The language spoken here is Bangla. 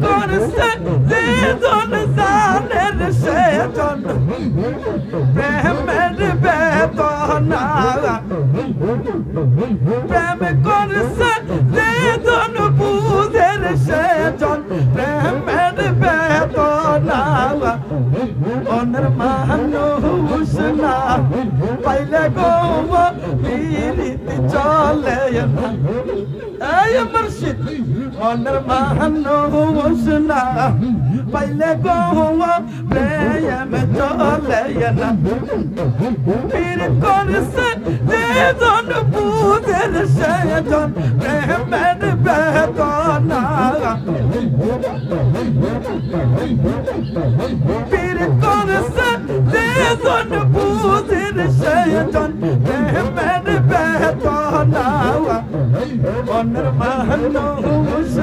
করছে যেজন জানের সেজন প্রেমের বেদনা প্রেম করছে যেজন বুঝের সেজন প্রেমের বেদনা অনের মানুষ না পাইলে গো বিরিতি চলে না এই মুর্শিদ অনের মানুষ না পাইলে গো প্রেম চলে না পীর করছে যেজন বুঝের সেজন প্রেমের বেদনা পীর করছে যেজন বুঝের সেজন প্রেমের বেদনা অনের মানুষ